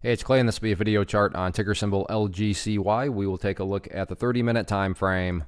Hey, it's Clay, and this will be a video chart on ticker symbol LGCY. We will take a look at the 30-minute time frame.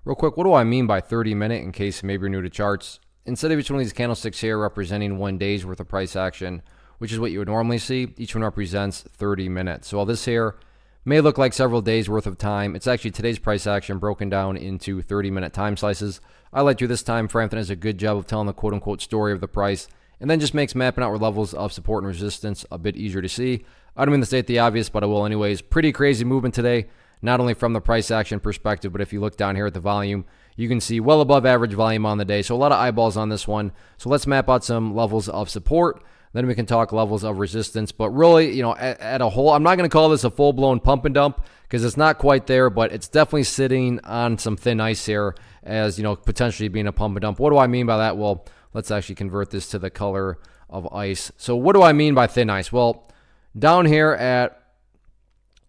Real quick, what do I mean by 30-minute in case maybe you're new to charts? Instead of each one of these candlesticks here representing 1 day's worth of price action, which is what you would normally see, each one represents 30 minutes. So while this here may look like several days worth of time, it's actually today's price action broken down into 30-minute time slices. I like to this time frame that does a good job of telling the quote-unquote story of the price, and then just makes mapping out where levels of support and resistance a bit easier to see. I don't mean to state the obvious, but I will anyways. Pretty crazy movement today, not only from the price action perspective, but if you look down here at the volume, you can see well above average volume on the day. So a lot of eyeballs on this one. So let's map out some levels of support. Then we can talk levels of resistance. But really, you know, at a whole, I'm not going to call this a full-blown pump and dump because it's not quite there, but it's definitely sitting on some thin ice here as, you know, potentially being a pump and dump. What do I mean by that? Well, let's actually convert this to the color of ice. So what do I mean by thin ice? Well, down here at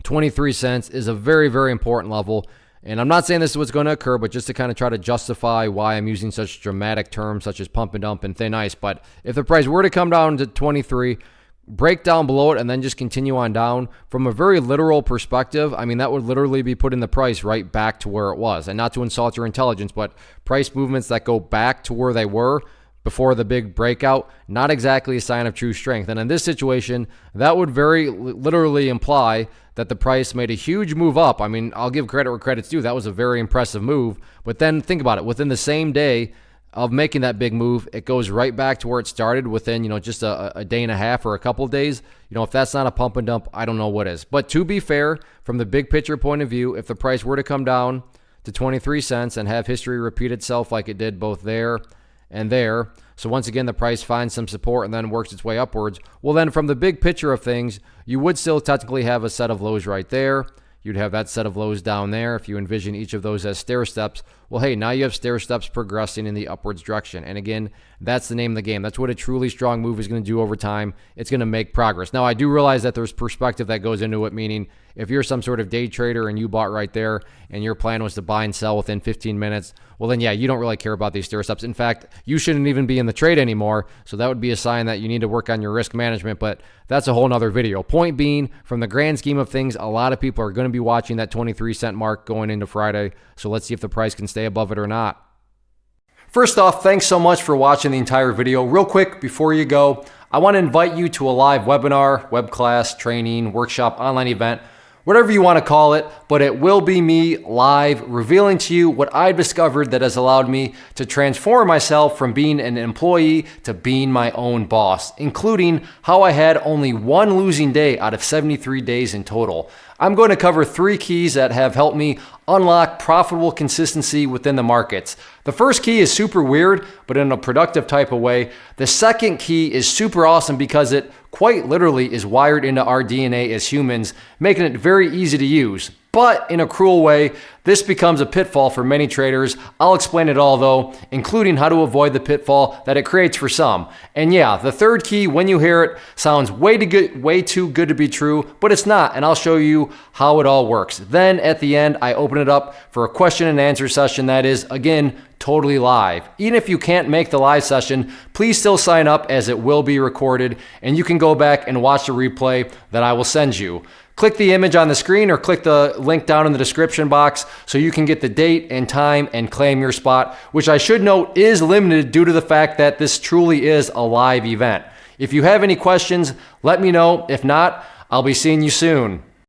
23 cents is a very, very important level. And I'm not saying this is what's going to occur, but just to kind of try to justify why I'm using such dramatic terms such as pump and dump and thin ice. But if the price were to come down to 23, break down below it, and then just continue on down, from a very literal perspective, I mean, that would literally be putting the price right back to where it was. And not to insult your intelligence, but price movements that go back to where they were before the big breakout, not exactly a sign of true strength. And in this situation, that would very literally imply that the price made a huge move up. I mean, I'll give credit where credit's due. That was a very impressive move. But then think about it. Within the same day of making that big move, it goes right back to where it started within, you know, just a day and a half or a couple of days. You know, if that's not a pump and dump, I don't know what is. But to be fair, from the big picture point of view, if the price were to come down to 23 cents and have history repeat itself like it did both there and there, so once again, the price finds some support and then works its way upwards. Well, then from the big picture of things, you would still technically have a set of lows right there. You'd have that set of lows down there. If you envision each of those as stair steps, well, hey, now you have stair steps progressing in the upwards direction. And again, that's the name of the game. That's what a truly strong move is going to do over time. It's going to make progress. Now, I do realize that there's perspective that goes into it, meaning if you're some sort of day trader and you bought right there and your plan was to buy and sell within 15 minutes, well, then, yeah, you don't really care about these stair steps. In fact, you shouldn't even be in the trade anymore. So that would be a sign that you need to work on your risk management. But that's a whole nother video. Point being, from the grand scheme of things, a lot of people are going to be watching that 23 cent mark going into Friday. So let's see if the price can stay above it or not. First off, thanks so much for watching the entire video. Real quick, before you go, I want to invite you to a live webinar, web class, training, workshop, online event, whatever you want to call it, but it will be me live revealing to you what I've discovered that has allowed me to transform myself from being an employee to being my own boss, including how I had only one losing day out of 73 days in total. I'm going to cover 3 keys that have helped me unlock profitable consistency within the markets. The first key is super weird, but in a productive type of way. The second key is super awesome because it quite literally is wired into our DNA as humans, making it very easy to use. But in a cruel way, this becomes a pitfall for many traders. I'll explain it all though, including how to avoid the pitfall that it creates for some. And yeah, the third key, when you hear it, sounds way too good to be true, but it's not, and I'll show you how it all works. Then at the end, I open it up for a question and answer session that is, again, totally live. Even if you can't make the live session, please still sign up as it will be recorded, and you can go back and watch the replay that I will send you. Click the image on the screen or click the link down in the description box so you can get the date and time and claim your spot, which I should note is limited due to the fact that this truly is a live event. If you have any questions, let me know. If not, I'll be seeing you soon.